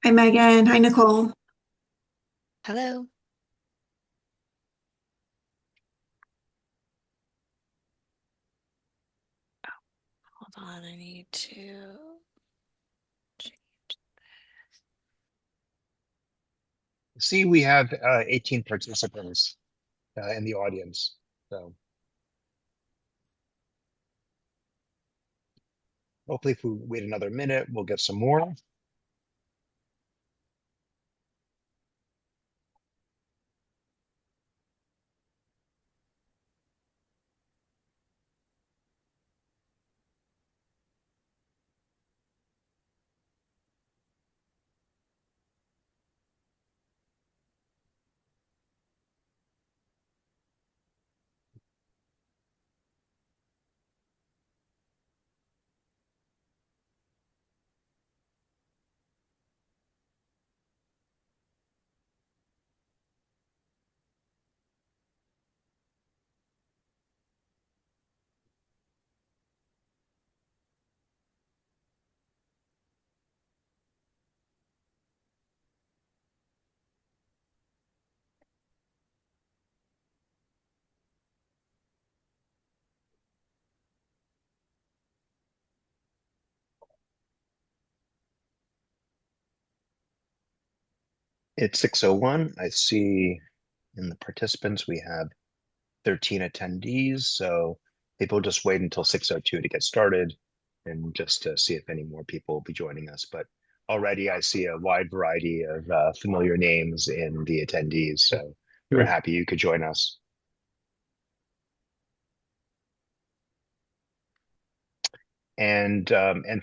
Hi, Megan. Hi, Nicole. Hello. Hold on, I need to change. See, we have 18 participants in the audience. So hopefully, if we wait another minute, we'll get some more. It's 6:01. I see in the participants we have 13 attendees. So people just wait until 6:02 to get started and just to see if any more people will be joining us. But already I see a wide variety of familiar names in the attendees. So we were happy you could join us. And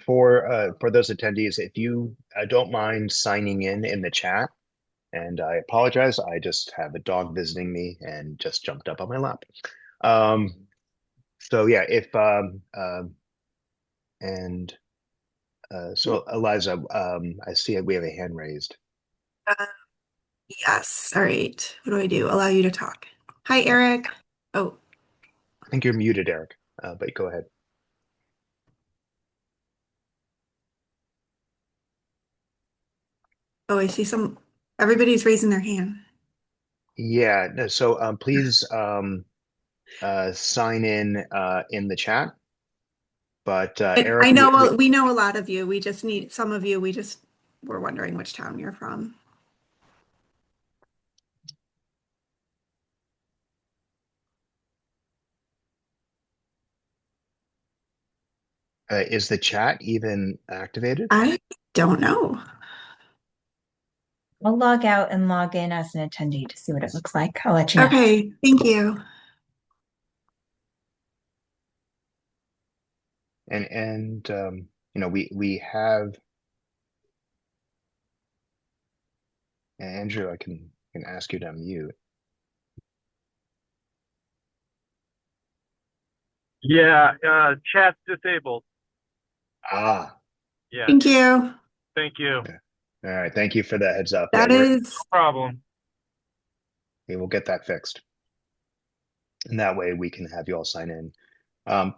for those attendees, if you don't mind signing in the chat, and I apologize, I just have a dog visiting me and just jumped up on my lap. Um, so yeah, if and so Eliza, I see we have a hand raised. Uh, yes. All right. What do I do? Allow you to talk. Hi, Oh, Eric. Oh, I think you're muted, Eric, but go ahead. oh, I see some. Everybody's raising their hand. Yeah, no, so please sign in the chat. But I Eric, know we know a lot of you. We just need some of you. We just were wondering which town you're from. is the chat even activated? I don't know. I'll log out and log in as an attendee to see what it looks like. I'll let you know. Okay. Thank you. And we have Andrew. I can ask you to unmute. Yeah, chat's disabled. Ah, Yes, Thank you. thank you. yeah. All right. Thank you for the heads up. Yeah, That is, No problem. we will get that fixed, and that way we can have you all sign in. Um,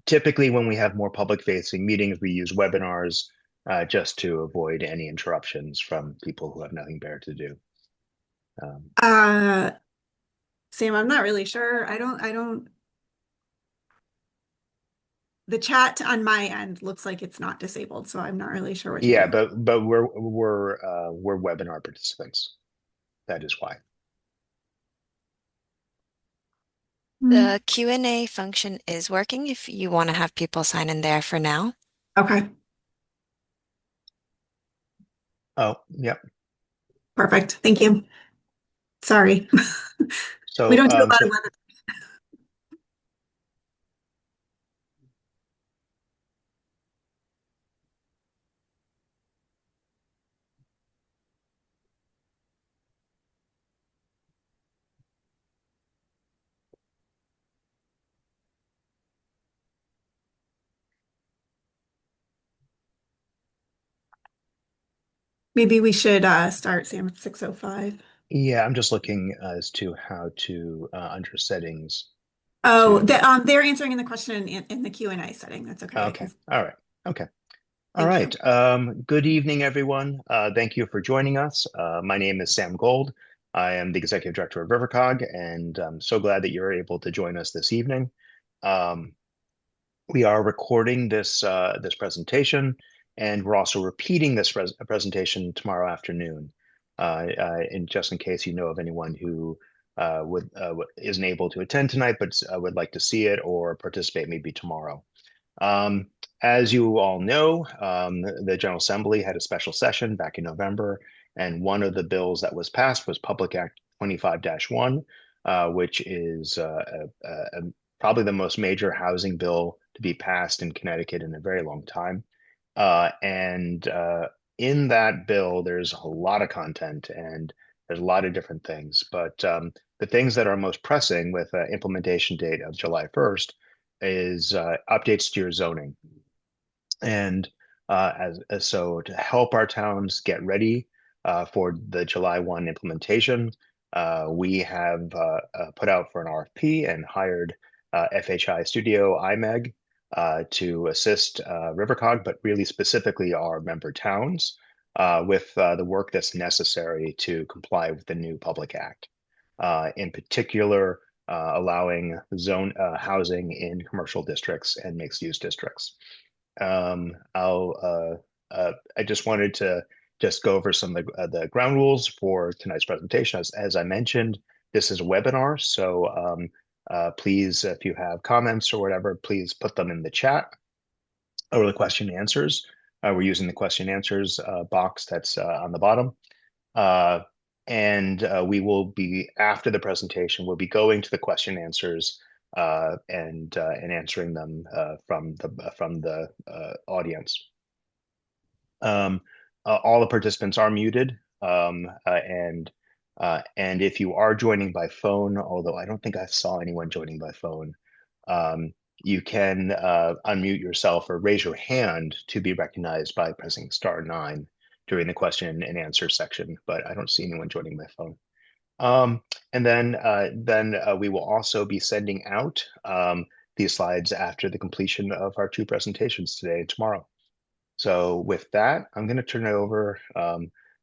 Typically, when we have more public-facing meetings, we use webinars just to avoid any interruptions from people who have nothing better to do. Um, uh, Sam, I'm not really sure. The chat on my end looks like it's not disabled, so I'm not really sure what to yeah, do. but we're webinar participants. That is why. Hmm. The Q&A function is working if you want to have people sign in there for now. Okay. Oh, yep. Perfect. Thank you. Sorry. We So, don't do a lot of so weather. Maybe we should start, Sam, at 6:05. yeah, I'm just looking as to how to under settings Oh, to. they're answering in the question in the Q&A setting. That's okay. I Okay, can. all right, okay. All Thank you. right. Good evening, everyone. Thank you for joining us. My name is Sam Gold. I am the Executive Director of RiverCOG, and I'm so glad that you're able to join us this evening. We are recording this presentation, and we're also repeating this presentation tomorrow afternoon. And just in case you know of anyone who isn't able to attend tonight, but would like to see it or participate maybe tomorrow. Um, as you all know, the General Assembly had a special session back in November, and one of the bills that was passed was Public Act 25-1, which is probably the most major housing bill to be passed in Connecticut in a very long time. And in that bill, there's a lot of content and there's a lot of different things. But the things that are most pressing with implementation date of July 1st is updates to your zoning. And so to help our towns get ready for the July 1 implementation, we have put out for an RFP and hired FHI Studio IMEG to assist RiverCOG, but really specifically our member towns with the work that's necessary to comply with the new Public Act. In particular, allowing zone housing in commercial districts and mixed-use districts. I just wanted to just go over some of the ground rules for tonight's presentation. As I mentioned, this is a webinar, so please, if you have comments or whatever, please put them in the chat or the question and answers. We're using the question and answers box that's on the bottom. And we will be, after the presentation, we'll be going to the question and answers and answering them from the audience. All the participants are muted, and if you are joining by phone, although I don't think I saw anyone joining by phone, you can unmute yourself or raise your hand to be recognized by pressing *9 during the question and answer section, but I don't see anyone joining by phone. And then we will also be sending out these slides after the completion of our two presentations today and tomorrow. So with that, I'm going to turn it over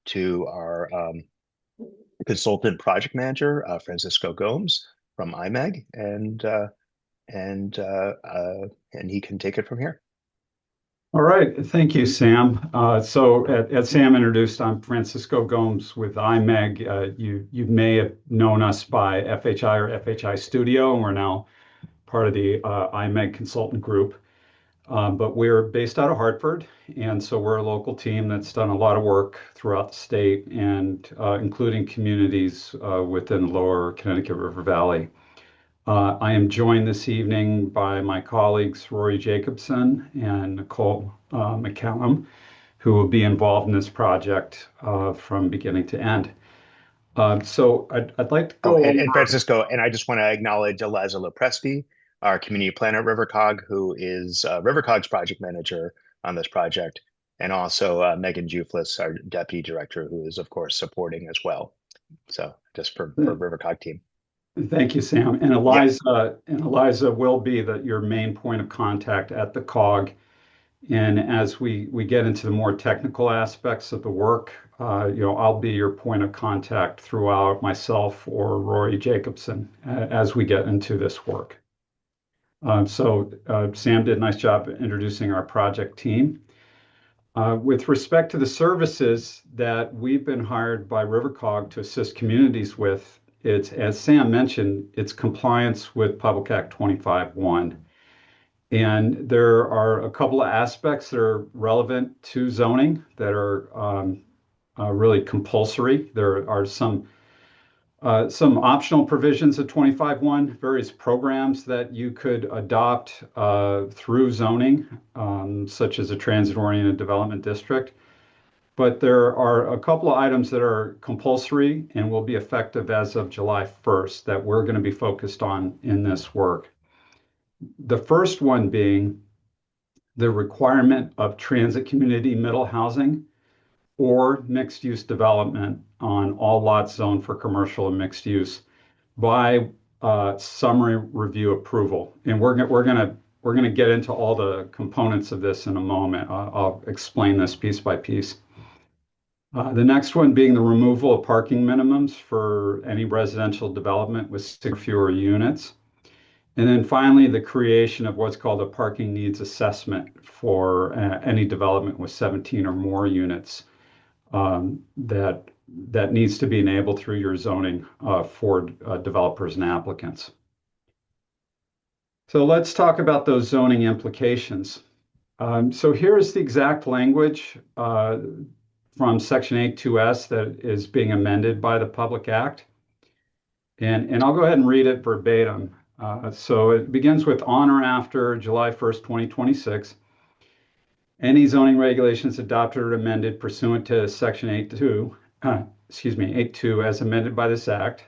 to our consultant project manager, Francisco Gomes from IMEG, and he can take it from here. All right, thank you, Sam. So as Sam introduced, I'm Francisco Gomes with IMEG. You may have known us by FHI or FHI Studio, and we're now part of the IMEG consultant group. But we're based out of Hartford, and so we're a local team that's done a lot of work throughout the state, and including communities within the lower Connecticut River Valley. I am joined this evening by my colleagues Rory Jacobson and Nicole McCallum, who will be involved in this project from beginning to end. So I'd like to go and Francisco, and I just want to acknowledge Eliza Lopresti, our community planner at RiverCOG, who is RiverCOG's project manager on this project, and also Megan Juflis, our deputy director, who is, of course, supporting as well. So just for RiverCOG team. Thank you, Sam. And Eliza will be your main point of contact at the COG. And as we get into the more technical aspects of the work, I'll be your point of contact throughout, myself or Rory Jacobson, as we get into this work. So Sam did a nice job introducing our project team. With respect to the services that we've been hired by RiverCOG to assist communities with, it's, as Sam mentioned, it's compliance with Public Act 25-1. And there are a couple of aspects that are relevant to zoning that are really compulsory. There are some optional provisions of 25-1, various programs that you could adopt through zoning, such as a transit-oriented development district. But there are a couple of items that are compulsory and will be effective as of July 1st that we're going to be focused on in this work. The first one being the requirement of transit community middle housing or mixed-use development on all lots zoned for commercial and mixed use by summary review approval. And we're going we're going to get into all the components of this in a moment. I'll explain this piece by piece. The next one being the removal of parking minimums for any residential development with 6 or fewer units. And then finally, the creation of what's called a parking needs assessment for any development with 17 or more units that needs to be enabled through your zoning for developers and applicants. So let's talk about those zoning implications. So here is the exact language from Section 8.2S that is being amended by the Public Act. And I'll go ahead and read it verbatim. So it begins with on or after July 1st, 2026. Any zoning regulations adopted or amended pursuant to Section 8.2 as amended by this Act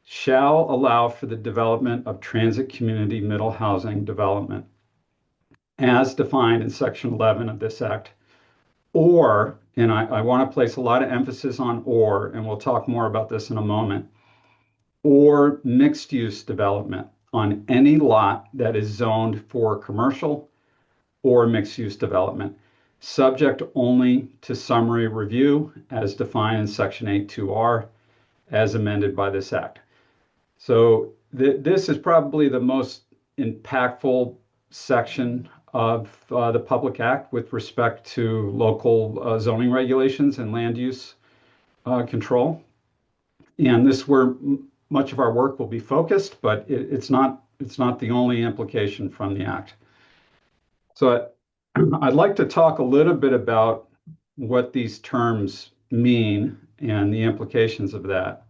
shall allow for the development of transit community middle housing development as defined in Section 11 of this Act, or, and I want to place a lot of emphasis on or, and we'll talk more about this in a moment, or mixed-use development on any lot that is zoned for commercial or mixed-use development, subject only to summary review as defined in Section 8.2R as amended by this Act. So this is probably the most impactful section of the Public Act with respect to local zoning regulations and land use control. And this is where much of our work will be focused, but it's not the only implication from the Act. So I'd like to talk a little bit about what these terms mean and the implications of that,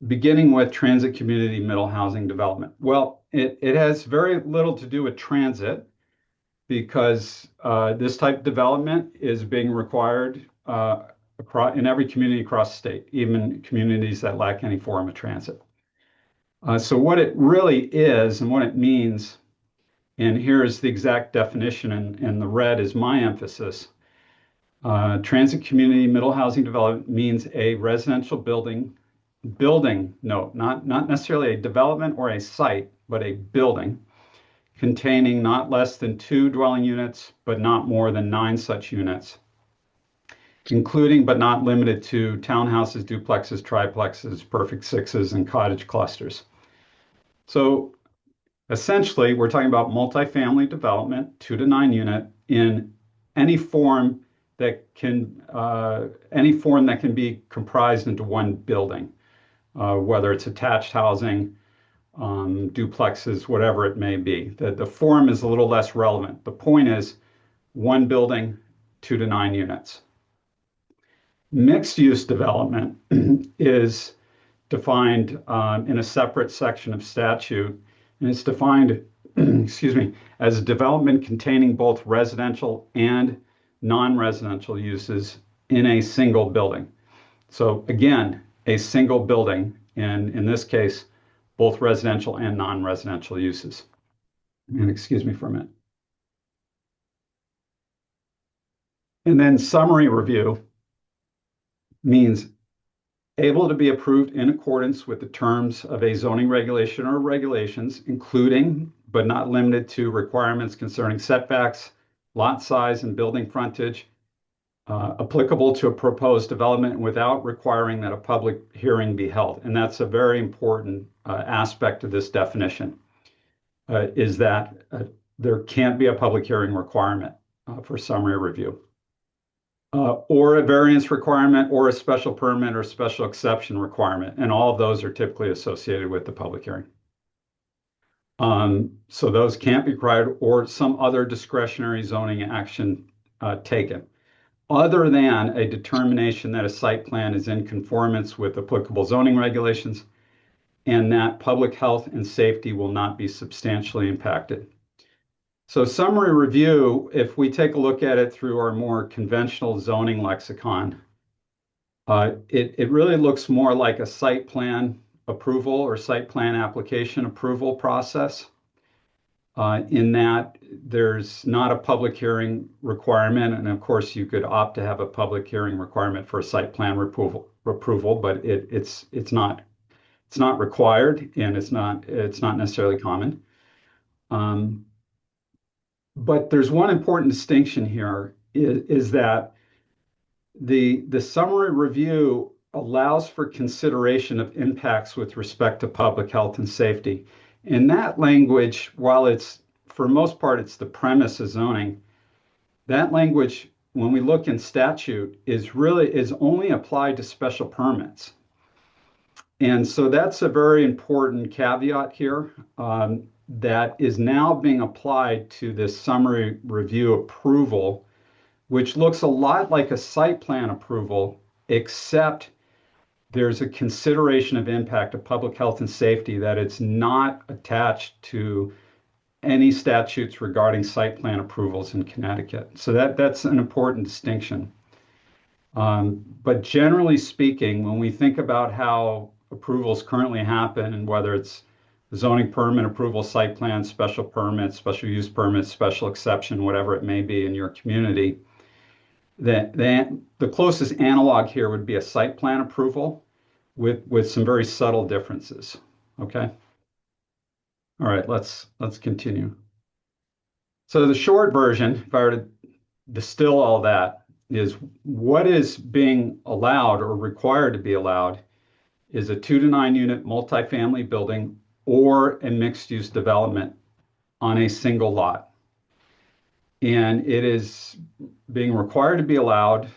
beginning with transit community middle housing development. Well, it has very little to do with transit because this type of development is being required in every community across the state, even communities that lack any form of transit. So what it really is and what it means, and here is the exact definition, and the red is my emphasis. Transit community middle housing development means a residential building, no, not necessarily a development or a site, but a building containing not less than 2 dwelling units, but not more than 9 such units, including but not limited to townhouses, duplexes, triplexes, perfect sixes, and cottage clusters. So essentially, we're talking about multifamily development, 2 to 9 unit, in any form that can be comprised into one building, whether it's attached housing, duplexes, whatever it may be. The form is a little less relevant. The point is one building, 2 to 9 units. Mixed-use development is defined in a separate section of statute, and it's defined, excuse me, as a development containing both residential and non-residential uses in a single building. So again, a single building, and in this case, both residential and non-residential uses. And excuse me for a minute. And then summary review means able to be approved in accordance with the terms of a zoning regulation or regulations, including but not limited to requirements concerning setbacks, lot size, and building frontage, applicable to a proposed development without requiring that a public hearing be held. And that's a very important aspect of this definition, is that there can't be a public hearing requirement for summary review. Or a variance requirement, or a special permit or special exception requirement. And all of those are typically associated with the public hearing. So those can't be required, or some other discretionary zoning action taken, other than a determination that a site plan is in conformance with applicable zoning regulations and that public health and safety will not be substantially impacted. So summary review, if we take a look at it through our more conventional zoning lexicon, it really looks more like a site plan approval or site plan application approval process, in that there's not a public hearing requirement. And of course, you could opt to have a public hearing requirement for a site plan approval, but it's not required, and it's not necessarily common. But there's one important distinction here is that the summary review allows for consideration of impacts with respect to public health and safety. And that language, while it's for most part, it's the premise of zoning, that language, when we look in statute, is only applied to special permits. And so that's a very important caveat here that is now being applied to this summary review approval, which looks a lot like a site plan approval, except there's a consideration of impact of public health and safety that it's not attached to any statutes regarding site plan approvals in Connecticut. So that's an important distinction. But generally speaking, when we think about how approvals currently happen and whether it's zoning permit approval, site plan, special permits, special use permits, special exception, whatever it may be in your community, the closest analog here would be a site plan approval with some very subtle differences. Okay. All right, let's continue. So the short version, if I were to distill all that, is what is being allowed or required to be allowed is a 2 to 9 unit multifamily building or a mixed use development on a single lot. And it is being required to be allowed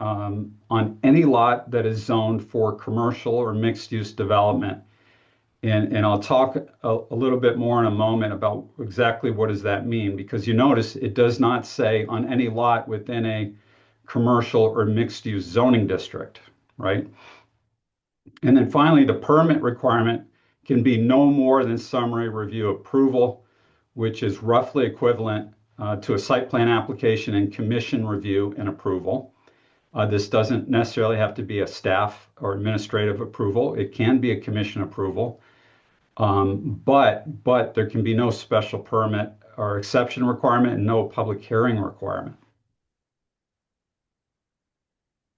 on any lot that is zoned for commercial or mixed use development. And I'll talk a little bit more in a moment about exactly what does that mean, because you notice it does not say on any lot within a commercial or mixed use zoning district, right? And then finally, the permit requirement can be no more than summary review approval, which is roughly equivalent to a site plan application and commission review and approval. This doesn't necessarily have to be a staff or administrative approval. It can be a commission approval. But there can be no special permit or exception requirement and no public hearing requirement.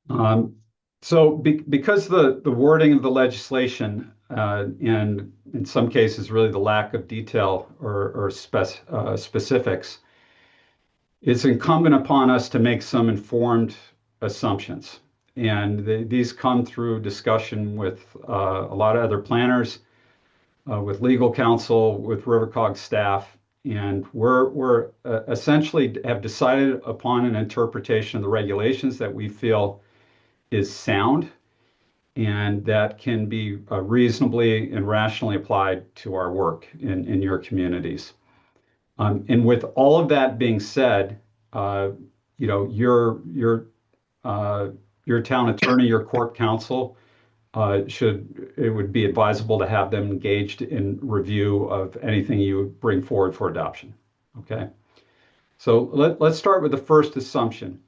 Because the wording of the legislation and in some cases really the lack of detail or specifics, it's incumbent upon us to make some informed assumptions. And these come through discussion with a lot of other planners, with legal counsel, with RiverCOG staff, and we're essentially have decided upon an interpretation of the regulations that we feel is sound and that can be reasonably and rationally applied to our work in your communities. And with all of that being said, your town attorney, your court counsel, it would be advisable to have them engaged in review of anything you bring forward for adoption. Okay, so let's start with the first assumption.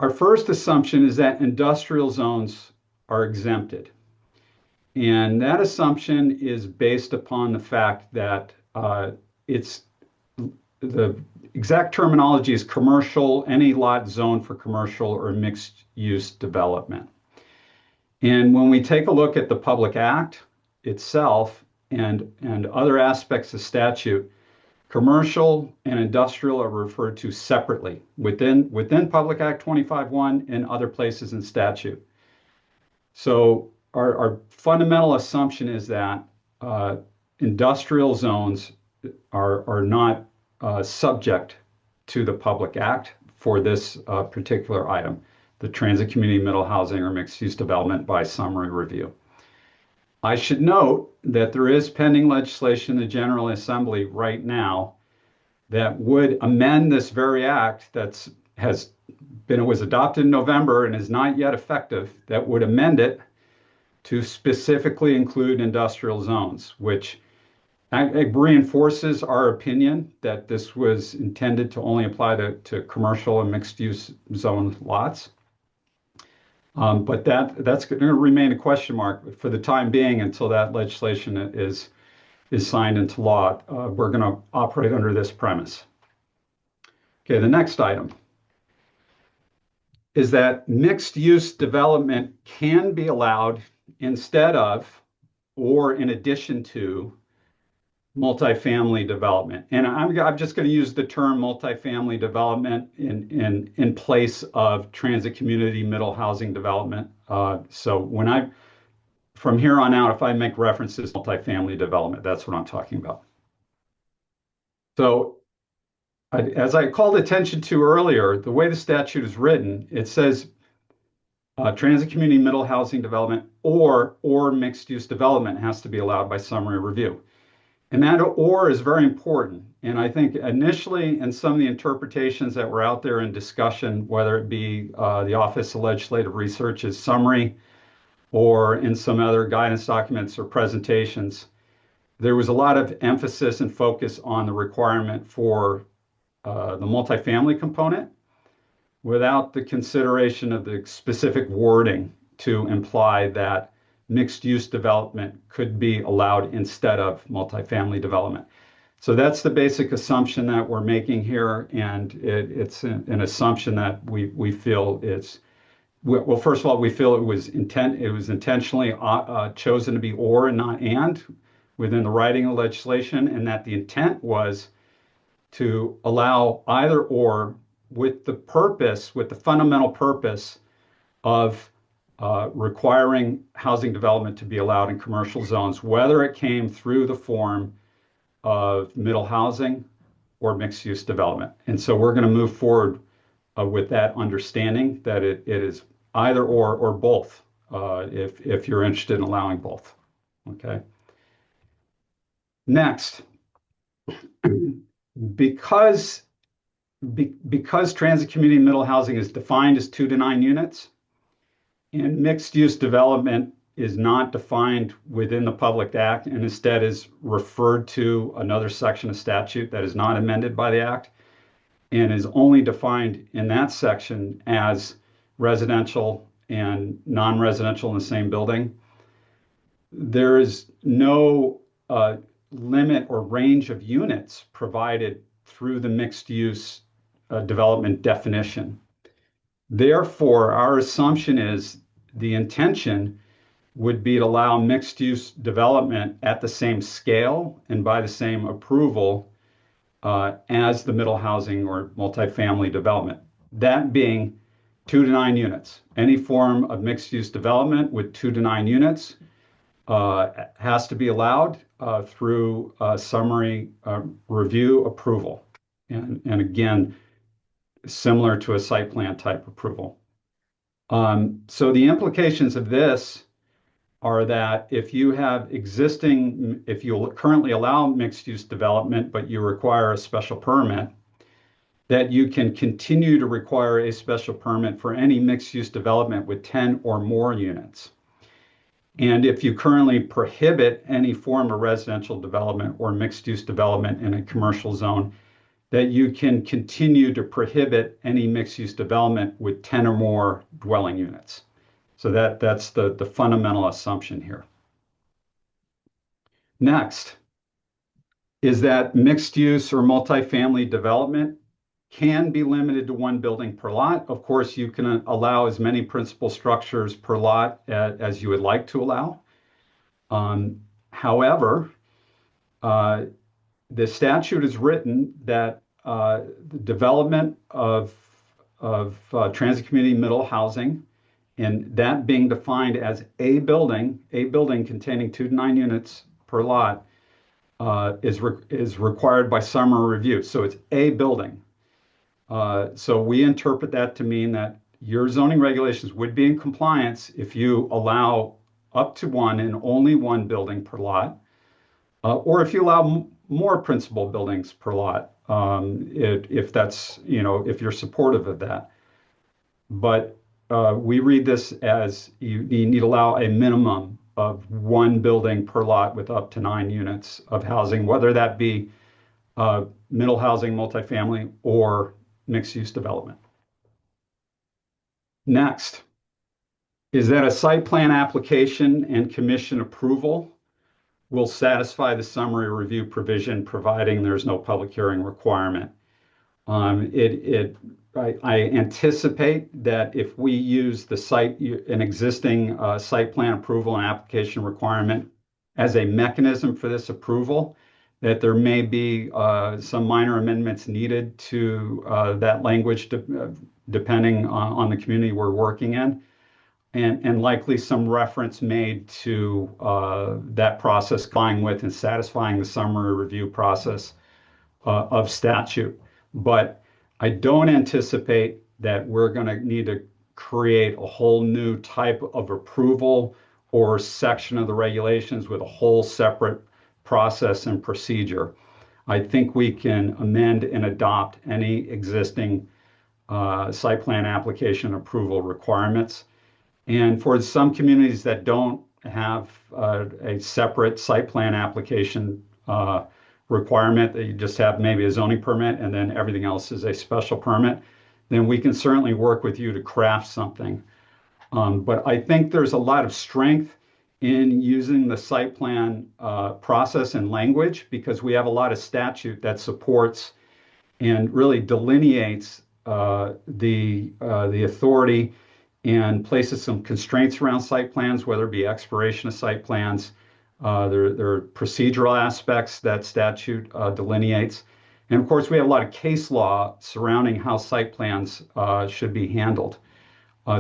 Our first assumption is that industrial zones are exempted. And that assumption is based upon the fact that the exact terminology is commercial, any lot zoned for commercial or mixed use development. And when we take a look at the Public Act itself and other aspects of statute, commercial and industrial are referred to separately within Public Act 25.1 and other places in statute. So our fundamental assumption is that industrial zones are not subject to the Public Act for this particular item, the transit community middle housing or mixed use development by summary review. I should note that there is pending legislation in the General Assembly right now that would amend this very act was adopted in November and is not yet effective, that would amend it to specifically include industrial zones, which reinforces our opinion that this was intended to only apply to commercial and mixed use zone lots. But that's going to remain a question mark for the time being until that legislation is signed into law. We're going to operate under this premise. Okay, the next item is that mixed use development can be allowed instead of or in addition to multifamily development. And I'm just going to use the term multifamily development in place of transit community middle housing development. So from here on out, if I make references to multifamily development, that's what I'm talking about. So as I called attention to earlier, the way the statute is written, it says transit community middle housing development or mixed use development has to be allowed by summary review. And that or is very important. And I think initially in some of the interpretations that were out there in discussion, whether it be the Office of Legislative Research's summary or in some other guidance documents or presentations, there was a lot of emphasis and focus on the requirement for the multifamily component without the consideration of the specific wording to imply that mixed use development could be allowed instead of multifamily development. So that's the basic assumption that we're making here, and it's an assumption that we feel is, well, first of all, we feel it was intentionally chosen to be or and not and within the writing of legislation, and that the intent was to allow either or with the fundamental purpose of requiring housing development to be allowed in commercial zones, whether it came through the form of middle housing or mixed use development. And so we're going to move forward with that understanding that it is either or both, if you're interested in allowing both. Okay. Next, because transit community middle housing is defined as 2 to 9 units, and mixed use development is not defined within the Public Act and instead is referred to another section of statute that is not amended by the Act and is only defined in that section as residential and non-residential in the same building. There is no limit or range of units provided through the mixed use development definition. Therefore, our assumption is the intention would be to allow mixed use development at the same scale and by the same approval as the middle housing or multifamily development. That being 2 to 9 units. Any form of mixed use development with 2 to 9 units has to be allowed through summary review approval. And again, similar to a site plan type approval. So the implications of this are that if you currently allow mixed use development, but you require a special permit, that you can continue to require a special permit for any mixed use development with 10 or more units. And if you currently prohibit any form of residential development or mixed use development in a commercial zone, that you can continue to prohibit any mixed use development with 10 or more dwelling units. So that's the fundamental assumption here. Next is that mixed use or multifamily development can be limited to 1 building per lot. Of course, you can allow as many principal structures per lot as you would like to allow. However, the statute is written that the development of transit community middle housing, and that being defined as a building containing 2 to 9 units per lot, is required by summary review. So it's a building. So we interpret that to mean that your zoning regulations would be in compliance if you allow up to 1 and only 1 building per lot, or if you allow more principal buildings per lot, if that's, if you're supportive of that. But we read this as you need to allow a minimum of 1 building per lot with up to 9 units of housing, whether that be middle housing, multifamily, or mixed use development. Next is that a site plan application and commission approval will satisfy the summary review provision, providing there's no public hearing requirement. I anticipate that if we use an existing site plan approval and application requirement as a mechanism for this approval, that there may be some minor amendments needed to that language depending on the community we're working in, and likely some reference made to that process complying with and satisfying the summary review process of statute. But I don't anticipate that we're going to need to create a whole new type of approval or section of the regulations with a whole separate process and procedure. I think we can amend and adopt any existing site plan application approval requirements. And for some communities that don't have a separate site plan application requirement, that you just have maybe a zoning permit and then everything else is a special permit, then we can certainly work with you to craft something. But I think there's a lot of strength in using the site plan process and language, because we have a lot of statute that supports and really delineates the authority and places some constraints around site plans, whether it be expiration of site plans. There are procedural aspects that statute delineates. And of course, we have a lot of case law surrounding how site plans should be handled.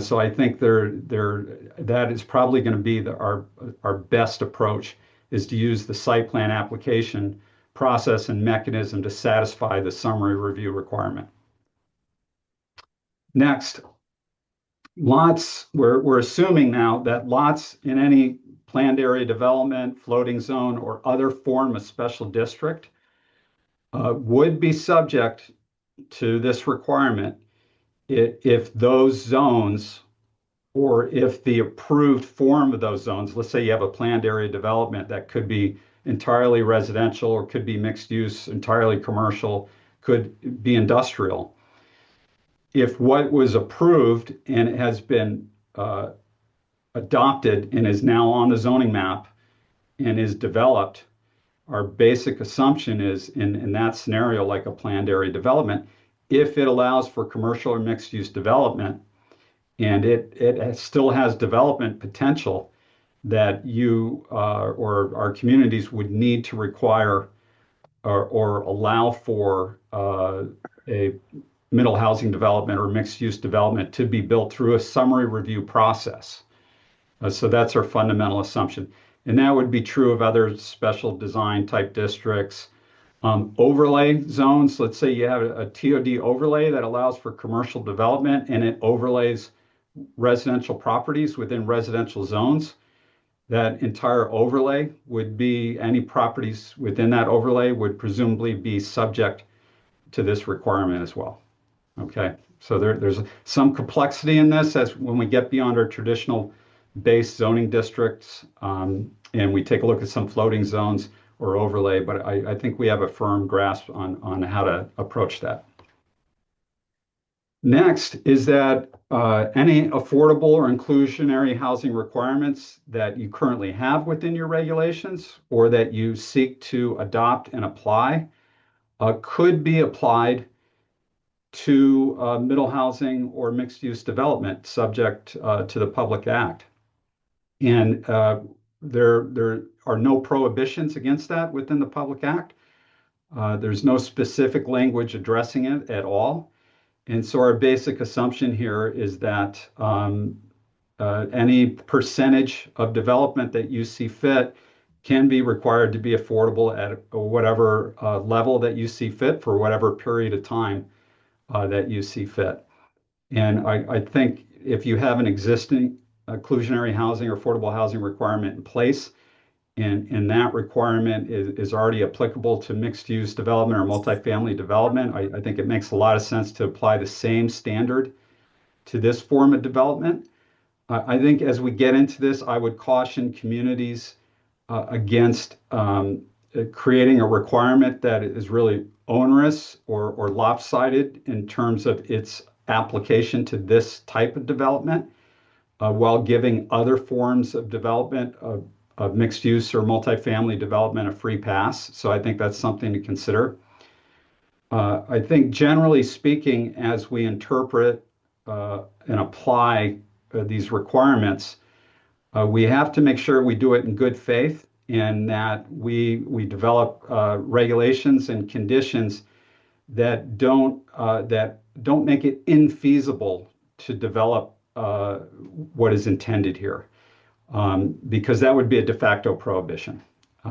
So I think that is probably going to be our best approach, is to use the site plan application process and mechanism to satisfy the summary review requirement. Next, lots. We're assuming now that lots in any planned area development, floating zone, or other form of special district would be subject to this requirement if those zones, or if the approved form of those zones, let's say you have a planned area development that could be entirely residential or could be mixed use, entirely commercial, could be industrial. If what was approved and it has been adopted and is now on the zoning map and is developed, our basic assumption is in that scenario, like a planned area development, if it allows for commercial or mixed use development and it still has development potential, that you or our communities would need to require or allow for a middle housing development or mixed use development to be built through a summary review process. So that's our fundamental assumption. And that would be true of other special design type districts. Overlay zones, let's say you have a TOD overlay that allows for commercial development and it overlays residential properties within residential zones. That entire overlay would be, any properties within that overlay would presumably be subject to this requirement as well. Okay, so there's some complexity in this as when we get beyond our traditional base zoning districts and we take a look at some floating zones or overlay, but I think we have a firm grasp on how to approach that. Next is that any affordable or inclusionary housing requirements that you currently have within your regulations or that you seek to adopt and apply could be applied to middle housing or mixed use development subject to the Public Act. And there are no prohibitions against that within the Public Act. There's no specific language addressing it at all. And so our basic assumption here is that any percentage of development that you see fit can be required to be affordable at whatever level that you see fit for whatever period of time that you see fit. And I think if you have an existing inclusionary housing or affordable housing requirement in place, and that requirement is already applicable to mixed use development or multifamily development, I think it makes a lot of sense to apply the same standard to this form of development. I think as we get into this, I would caution communities against creating a requirement that is really onerous or lopsided in terms of its application to this type of development, while giving other forms of development of mixed use or multifamily development a free pass. So I think that's something to consider. I think generally speaking, as we interpret and apply these requirements, we have to make sure we do it in good faith in that we develop regulations and conditions that don't make it infeasible to develop what is intended here, because that would be a de facto prohibition.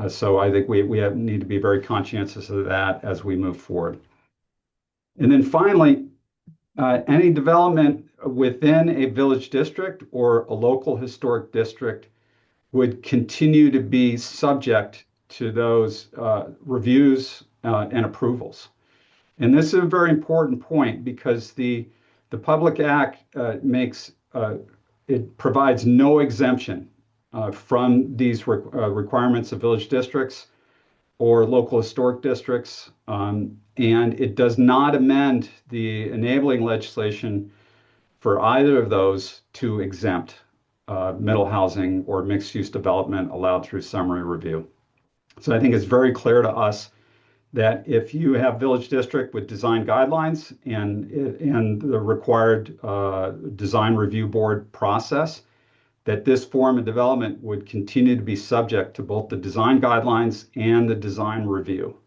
So I think we need to be very conscientious of that as we move forward. And then finally, any development within a village district or a local historic district would continue to be subject to those reviews and approvals. And this is a very important point because the Public Act it provides no exemption from these requirements of village districts or local historic districts, and it does not amend the enabling legislation for either of those to exempt middle housing or mixed-use development allowed through summary review. So I think it's very clear to us that if you have village district with design guidelines and the required design review board process, that this form of development would continue to be subject to both the design guidelines and the design review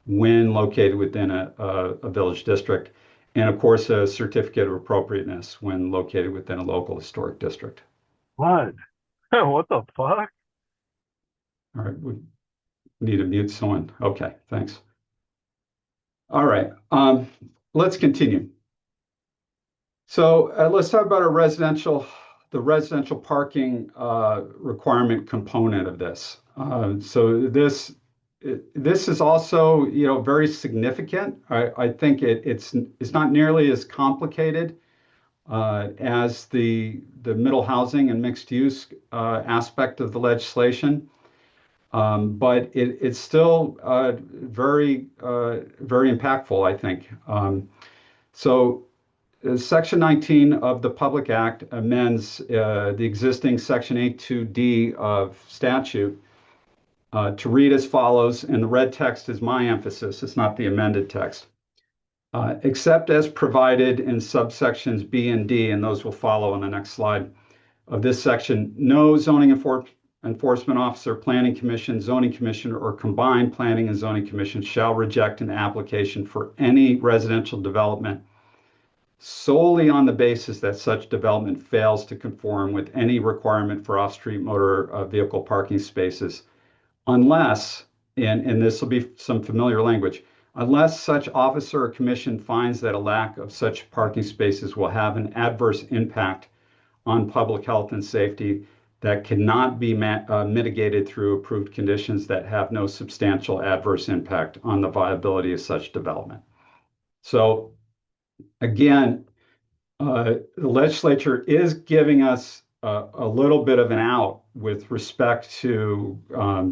when located within a village district, and of course a certificate of appropriateness when located within a local historic district. What? What the fuck? All right, we need to mute someone. Okay, thanks. All right, let's continue. So let's talk about the residential parking requirement component of this. So this is also, very significant. I think it's not nearly as complicated as the middle housing and mixed use aspect of the legislation. But it's still very impactful, I think. So Section 19 of the Public Act amends the existing Section 82D of statute to read as follows, and the red text is my emphasis, it's not the amended text. Except as provided in subsections B and D, and those will follow on the next slide of this section, no zoning enforcement officer, planning commission, zoning commission, or combined planning and zoning commission shall reject an application for any residential development solely on the basis that such development fails to conform with any requirement for off-street motor vehicle parking spaces, unless, and this will be some familiar language, unless such officer or commission finds that a lack of such parking spaces will have an adverse impact on public health and safety that cannot be mitigated through approved conditions that have no substantial adverse impact on the viability of such development. So again, the legislature is giving us a little bit of an out with respect to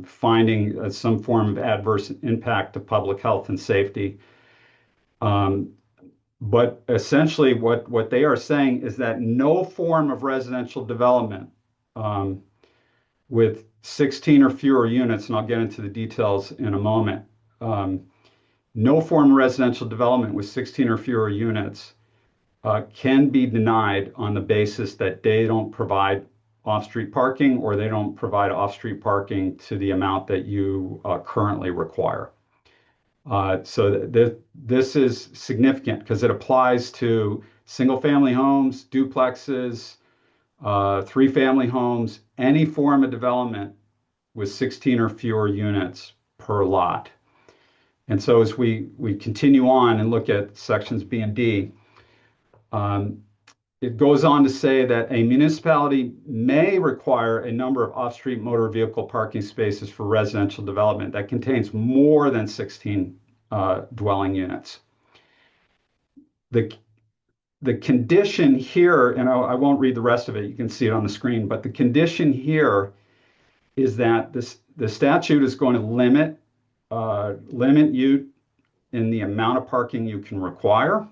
finding some form of adverse impact to public health and safety. But essentially what they are saying is that no form of residential development with 16 or fewer units, and I'll get into the details in a moment, no form of residential development with 16 or fewer units can be denied on the basis that they don't provide off-street parking or they don't provide off-street parking to the amount that you currently require. So this is significant because it applies to single-family homes, duplexes, three-family homes, any form of development with 16 or fewer units per lot. And so as we continue on and look at sections B and D, it goes on to say that a municipality may require a number of off-street motor vehicle parking spaces for residential development that contains more than 16 dwelling units. The condition here, and I won't read the rest of it, you can see it on the screen, but the condition here is that the statute is going to limit you in the amount of parking you can require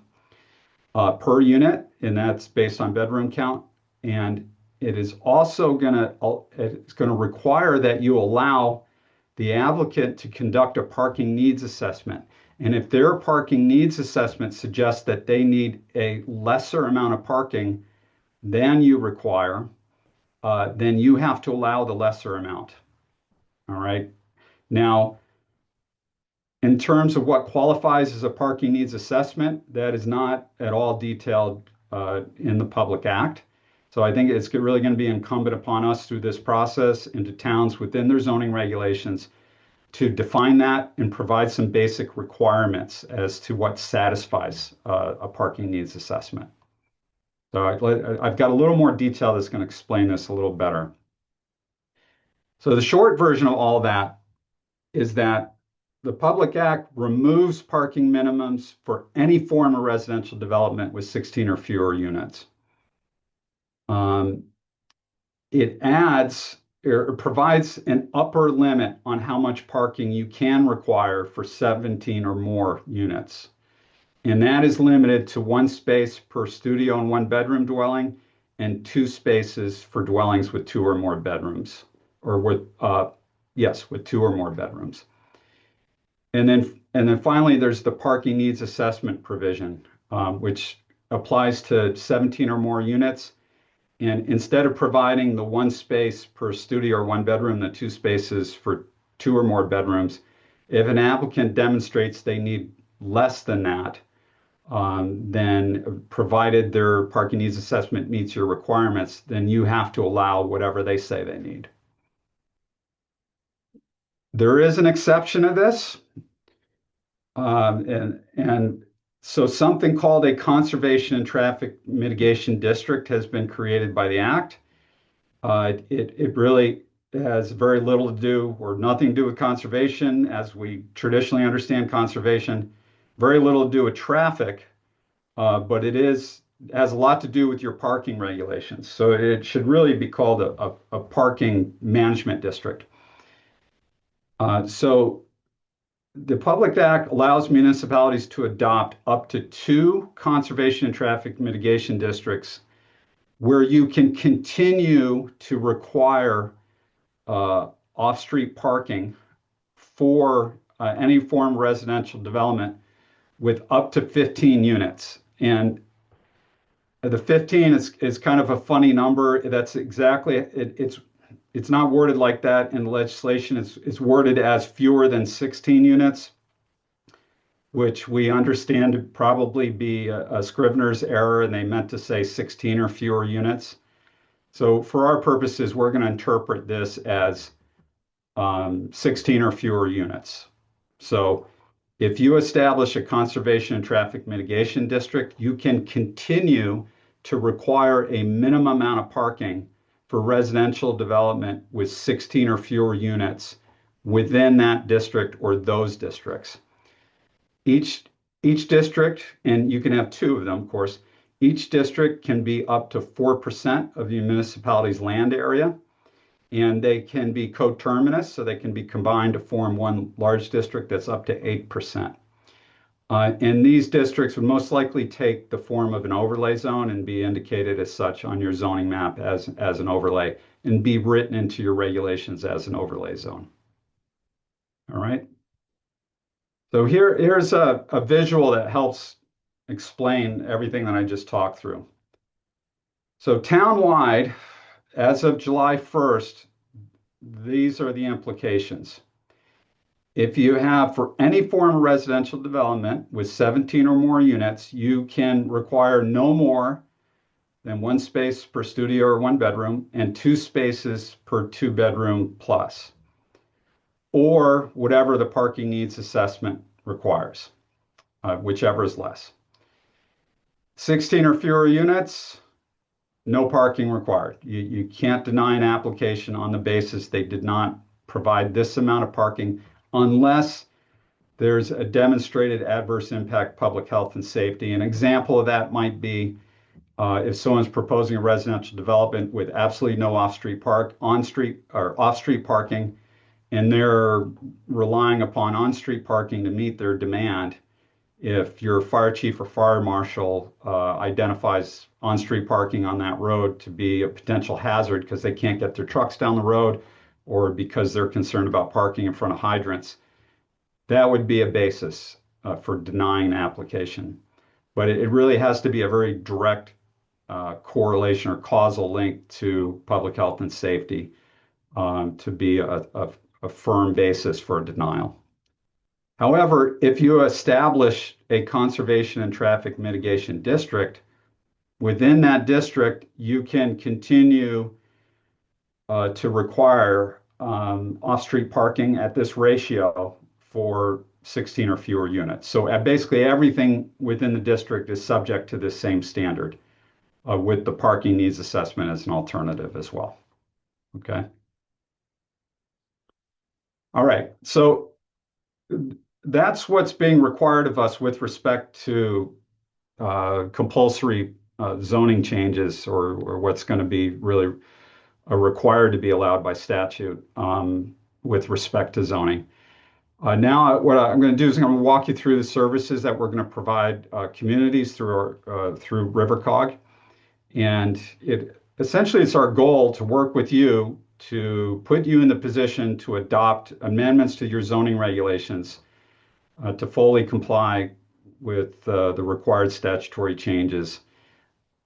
per unit, and that's based on bedroom count. And it is also going to require that you allow the applicant to conduct a parking needs assessment. And if their parking needs assessment suggests that they need a lesser amount of parking than you require, then you have to allow the lesser amount. All right. Now, in terms of what qualifies as a parking needs assessment, that is not at all detailed in the Public Act. So I think it's really going to be incumbent upon us through this process into towns within their zoning regulations to define that and provide some basic requirements as to what satisfies a parking needs assessment. So I've got a little more detail that's going to explain this a little better. So the short version of all that is that the Public Act removes parking minimums for any form of residential development with 16 or fewer units. It adds or provides an upper limit on how much parking you can require for 17 or more units. And that is limited to 1 space per studio and 1 bedroom dwelling and 2 spaces for dwellings with 2 or more bedrooms, or with 2 or more bedrooms. And then finally, there's the parking needs assessment provision, which applies to 17 or more units. And instead of providing the 1 space per studio or 1 bedroom, the 2 spaces for 2 or more bedrooms, if an applicant demonstrates they need less than that, then provided their parking needs assessment meets your requirements, then you have to allow whatever they say they need. There is an exception to this. And so something called a conservation and traffic mitigation district has been created by the Act. It really has very little to do or nothing to do with conservation as we traditionally understand conservation, very little to do with traffic, but it has a lot to do with your parking regulations. So it should really be called a parking management district. So the Public Act allows municipalities to adopt up to 2 conservation and traffic mitigation districts where you can continue to require off-street parking for any form of residential development with up to 15 units. And the 15 is kind of a funny number. That's exactly, it's not worded like that in the legislation. It's worded as fewer than 16 units, which we understand to probably be a Scrivener's error, and they meant to say 16 or fewer units. So for our purposes, we're going to interpret this as 16 or fewer units. So if you establish a conservation and traffic mitigation district, you can continue to require a minimum amount of parking for residential development with 16 or fewer units within that district or those districts. Each district, and you can have 2 of them, of course, each district can be up to 4% of the municipality's land area, and they can be coterminous, so they can be combined to form one large district that's up to 8%. And these districts would most likely take the form of an overlay zone and be indicated as such on your zoning map as an overlay and be written into your regulations as an overlay zone. All right. So here's a visual that helps explain everything that I just talked through. So townwide, as of July 1st, these are the implications. If you have, for any form of residential development with 17 or more units, you can require no more than 1 space per studio or 1 bedroom and 2 spaces per 2 bedroom plus, or whatever the parking needs assessment requires, whichever is less. 16 or fewer units, no parking required. You can't deny an application on the basis they did not provide this amount of parking unless there's a demonstrated adverse impact public health and safety. An example of that might be if someone's proposing a residential development with absolutely no off-street parking, and they're relying upon on-street parking to meet their demand. If your fire chief or fire marshal identifies on-street parking on that road to be a potential hazard because they can't get their trucks down the road or because they're concerned about parking in front of hydrants, that would be a basis for denying the application. But it really has to be a very direct correlation or causal link to public health and safety to be a a firm basis for denial. However, if you establish a conservation and traffic mitigation district, within that district, you can continue to require off-street parking at this ratio for 16 or fewer units. So basically everything within the district is subject to this same standard with the parking needs assessment as an alternative as well. Okay. All right. So that's what's being required of us with respect to compulsory zoning changes or what's going to be really required to be allowed by statute with respect to zoning. Now, what I'm going to do is I'm going to walk you through the services that we're going to provide communities through RiverCOG. And essentially it's our goal to work with you to put you in the position to adopt amendments to your zoning regulations to fully comply with the required statutory changes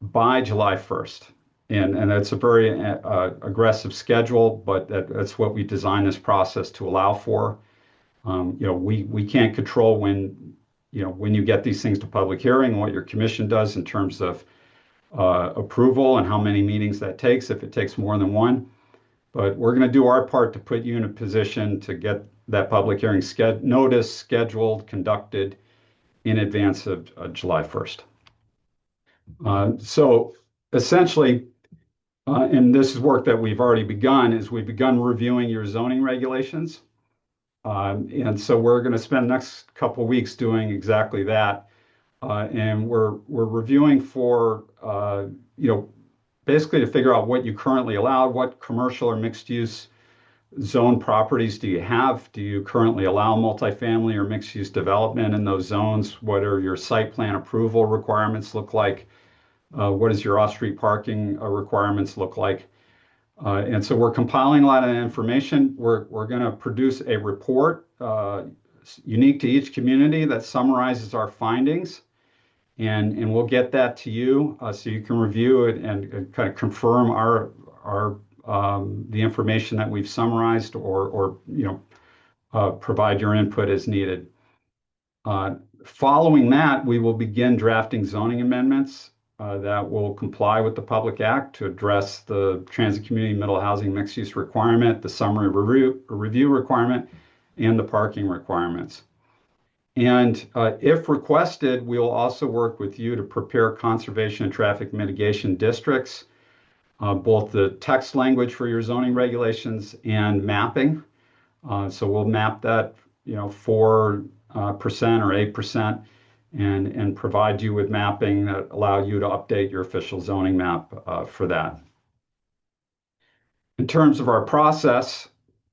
by July 1st. And that's a very aggressive schedule, but that's what we designed this process to allow for. We can't control when you get these things to public hearing and what your commission does in terms of approval and how many meetings that takes, if it takes more than one. But we're going to do our part to put you in a position to get that public hearing notice scheduled, conducted in advance of July 1st. So essentially, and this is work that we've already begun, is we've begun reviewing your zoning regulations. And so we're going to spend the next couple of weeks doing exactly that. And we're reviewing for, basically to figure out what you currently allow, what commercial or mixed use zone properties do you have? Do you currently allow multifamily or mixed use development in those zones? What are your site plan approval requirements look like? What does your off-street parking requirements look like? And so we're compiling a lot of information. We're going to produce a report unique to each community that summarizes our findings. And we'll get that to you so you can review it and kind of confirm the information that we've summarized or provide your input as needed. Following that, we will begin drafting zoning amendments that will comply with the Public Act to address the transit community middle housing mixed use requirement, the summary review requirement, and the parking requirements. And if requested, we will also work with you to prepare conservation and traffic mitigation districts, both the text language for your zoning regulations and mapping. So we'll map that, 4% or 8%, and provide you with mapping that allow you to update your official zoning map for that. In terms of our process,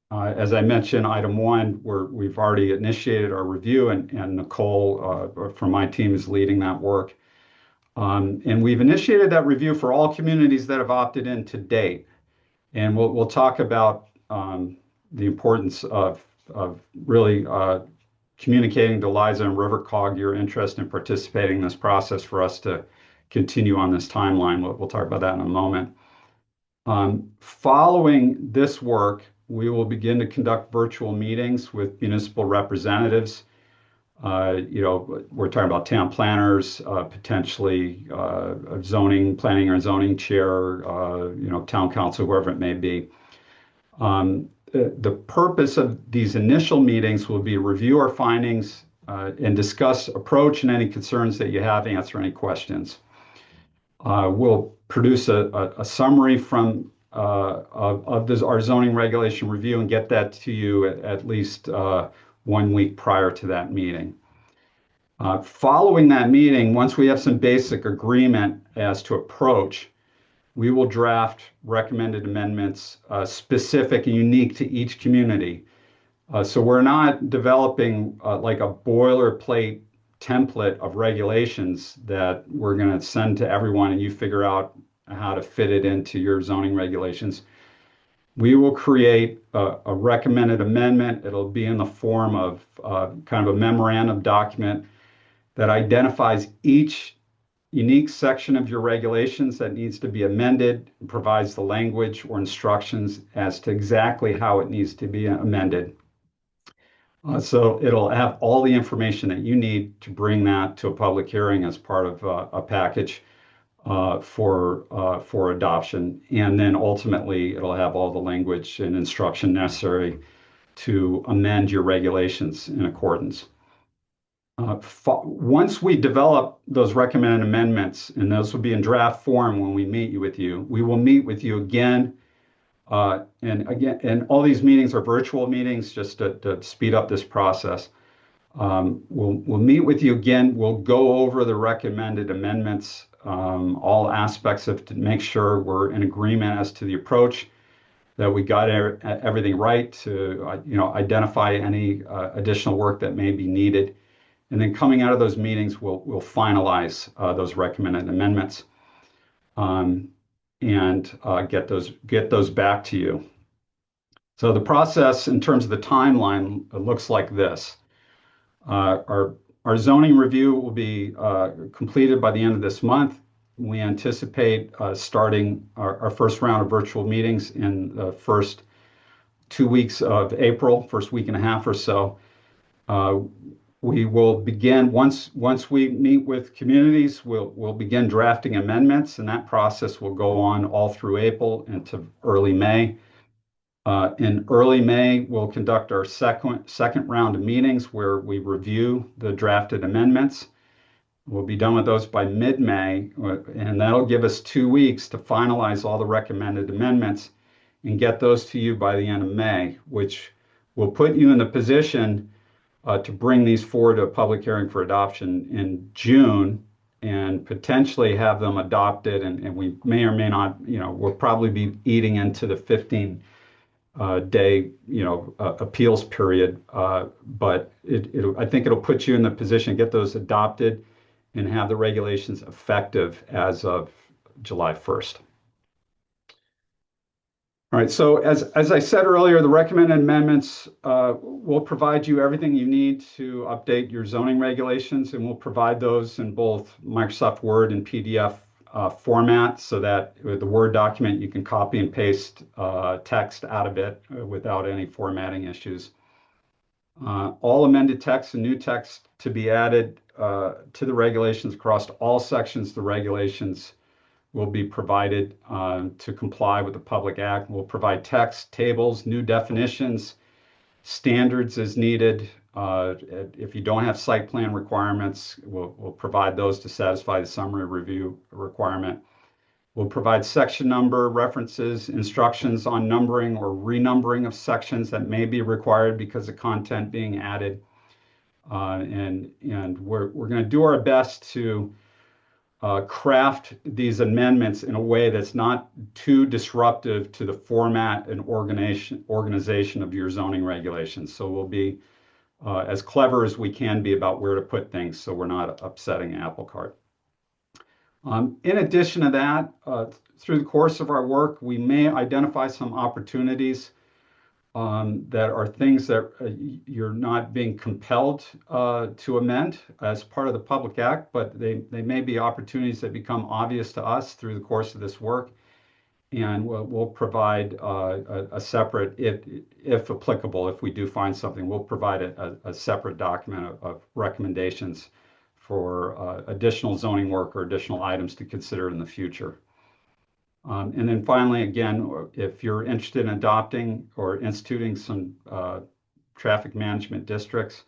as I mentioned, item 1, we've already initiated our review, and Nicole from my team is leading that work. And we've initiated that review for all communities that have opted in to date. And we'll talk about the importance of really communicating to Liza and RiverCOG your interest in participating in this process for us to continue on this timeline. We'll talk about that in a moment. Following this work, we will begin to conduct virtual meetings with municipal representatives. We're talking about town planners, potentially planning or zoning chair, town council, whoever it may be. The purpose of these initial meetings will be to review our findings and discuss approach and any concerns that you have, answer any questions. We'll produce a summary from our zoning regulation review and get that to you at least 1 week prior to that meeting. Following that meeting, once we have some basic agreement as to approach, we will draft recommended amendments specific and unique to each community. So we're not developing like a boilerplate template of regulations that we're going to send to everyone and you figure out how to fit it into your zoning regulations. We will create a recommended amendment. It'll be in the form of kind of a memorandum document that identifies each unique section of your regulations that needs to be amended, provides the language or instructions as to exactly how it needs to be amended. So it'll have all the information that you need to bring that to a public hearing as part of a package for adoption. And then ultimately, it'll have all the language and instruction necessary to amend your regulations in accordance. Once we develop those recommended amendments, and those will be in draft form when we meet with you, we will meet with you again. And all these meetings are virtual meetings just to speed up this process. We'll meet with you again. We'll go over the recommended amendments, all aspects of to make sure we're in agreement as to the approach, that we got everything right to identify any additional work that may be needed. And then coming out of those meetings, we'll finalize those recommended amendments and get those back to you. So the process in terms of the timeline looks like this. Our zoning review will be completed by the end of this month. We anticipate starting our first round of virtual meetings in the first 2 weeks of April, first week and a half or so. We will begin once we meet with communities. We'll begin drafting amendments, and that process will go on all through April into early May. In early May, we'll conduct our second round of meetings where we review the drafted amendments. We'll be done with those by mid-May, and that'll give us 2 weeks to finalize all the recommended amendments and get those to you by the end of May, which will put you in the position to bring these forward to a public hearing for adoption in June and potentially have them adopted. And we may or may not, we'll probably be eating into the 15 day, appeals period. But I think it'll put you in the position to get those adopted and have the regulations effective as of July 1st. All right, so as I said earlier, the recommended amendments will provide you everything you need to update your zoning regulations, and we'll provide those in both Microsoft Word and PDF format, so that with the Word document, you can copy and paste text out of it without any formatting issues. All amended text and new text to be added to the regulations across all sections of the regulations will be provided to comply with the Public Act. We'll provide text, tables, new definitions, standards as needed. If you don't have site plan requirements, we'll provide those to satisfy the summary review requirement. We'll provide section number references, instructions on numbering or renumbering of sections that may be required because of content being added. And we're going to do our best to craft these amendments in a way that's not too disruptive to the format and organization of your zoning regulations. So we'll be as clever as we can be about where to put things so we're not upsetting apple cart. In addition to that, through the course of our work, we may identify some opportunities that are things that you're not being compelled to amend as part of the Public Act, but they may be opportunities that become obvious to us through the course of this work. And we'll provide a separate, if applicable, if we do find something, we'll provide a separate document of recommendations for additional zoning work or additional items to consider in the future. And then finally, again, if you're interested in adopting or instituting some traffic management districts,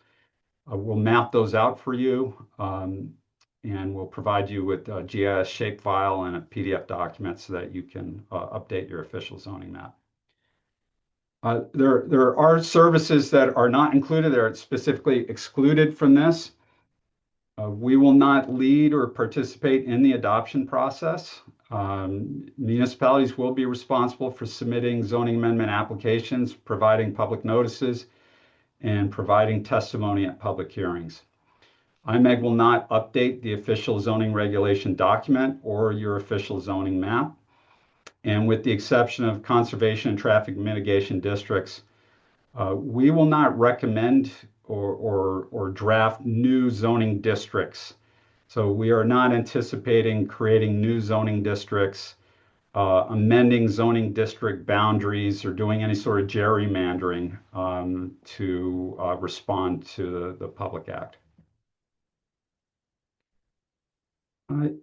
we'll map those out for you, and we'll provide you with a GIS shapefile and a PDF document so that you can update your official zoning map. There are services that are not included, that are specifically excluded from this. We will not lead or participate in the adoption process. Municipalities will be responsible for submitting zoning amendment applications, providing public notices, and providing testimony at public hearings. IMEG will not update the official zoning regulation document or your official zoning map. And with the exception of conservation and traffic mitigation districts, we will not recommend or draft new zoning districts So we are not anticipating creating new zoning districts, amending zoning district boundaries, or doing any sort of gerrymandering to respond to the Public Act.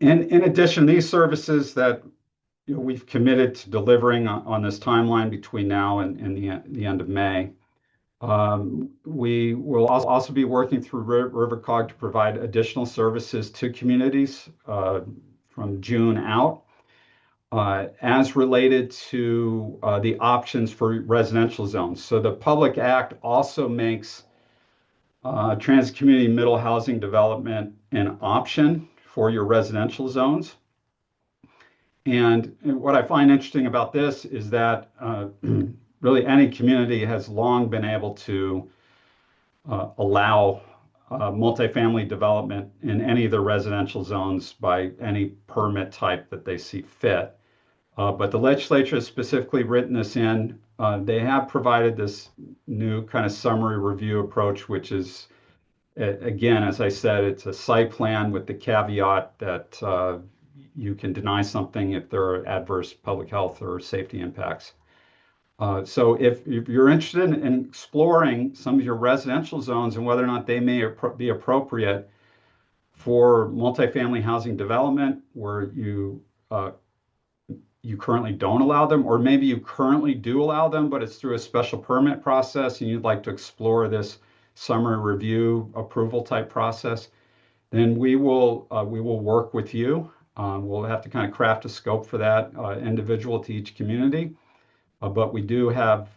In addition, these services that we've committed to delivering on this timeline between now and the end of May. We will also be working through RiverCOG to provide additional services to communities from June out, as related to the options for residential zones. So the Public Act also makes transit community middle housing development an option for your residential zones. And what I find interesting about this is that really any community has long been able to allow multifamily development in any of their residential zones by any permit type that they see fit. But the legislature has specifically written this in. They have provided this new kind of summary review approach, which is, again, as I said, it's a site plan with the caveat that you can deny something if there are adverse public health or safety impacts. So if you're interested in exploring some of your residential zones and whether or not they may be appropriate for multifamily housing development where you currently don't allow them, or maybe you currently do allow them, but it's through a special permit process and you'd like to explore this summary review approval type process, then we will work with you. We'll have to kind of craft a scope for that individual to each community. But we do have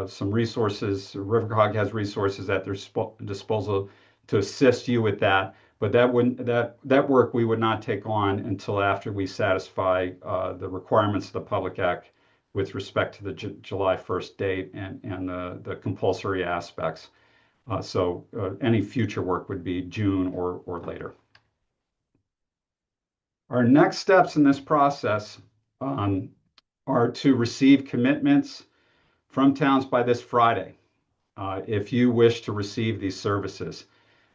some resources. RiverCOG has resources at their disposal to assist you with that. But that work we would not take on until after we satisfy the requirements of the Public Act with respect to the July 1st date and the compulsory aspects. So any future work would be June or later. Our next steps in this process are to receive commitments from towns by this Friday, if you wish to receive these services.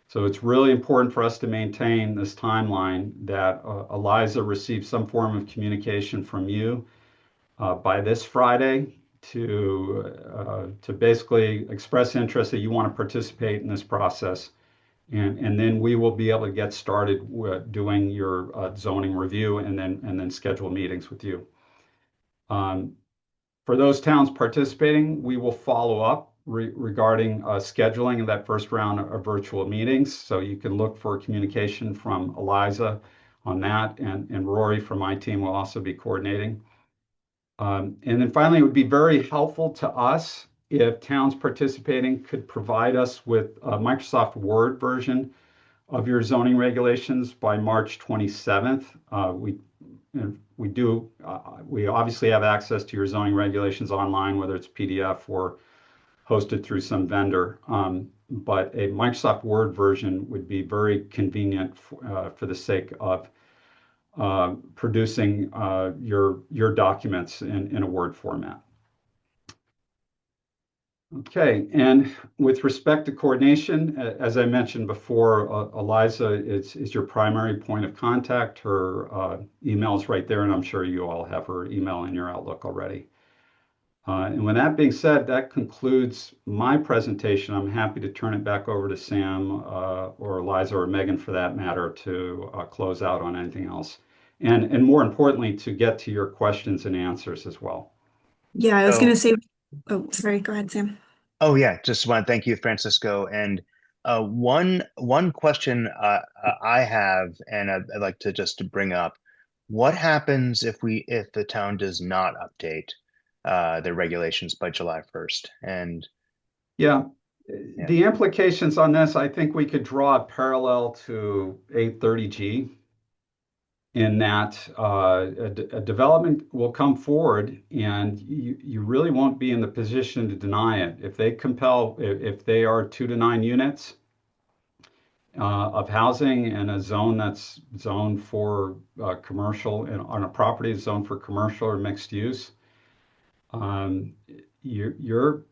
So it's really important for us to maintain this timeline that Eliza receives some form of communication from you by this Friday to basically express interest that you want to participate in this process. And then we will be able to get started with doing your zoning review and then schedule meetings with you. For those towns participating, we will follow up regarding scheduling of that first round of virtual meetings. So you can look for communication from Eliza on that, and Rory from my team will also be coordinating. And then finally, it would be very helpful to us if towns participating could provide us with a Microsoft Word version of your zoning regulations by March 27th. We obviously have access to your zoning regulations online, whether it's PDF or hosted through some vendor. But a Microsoft Word version would be very convenient for the sake of producing your documents in a Word format. Okay, and with respect to coordination, as I mentioned before, Eliza is your primary point of contact. Her email is right there, and I'm sure you all have her email in your Outlook already. And with that being said, that concludes my presentation. I'm happy to turn it back over to Sam or Eliza or Megan for that matter to close out on anything else. And more importantly, to get to your questions and answers as well. Yeah, I was going to say, oh, sorry, go ahead, Sam. Oh yeah, just want to thank you, Francisco. And one question I have, and I'd like to just bring up, what happens if the town does not update their regulations by July 1st? And yeah, the implications on this, I think we could draw a parallel to 830G. In that a development will come forward and you really won't be in the position to deny it. If they are 2 to 9 units of housing in a zone that's zoned for commercial, and on a property zoned for commercial or mixed use, you're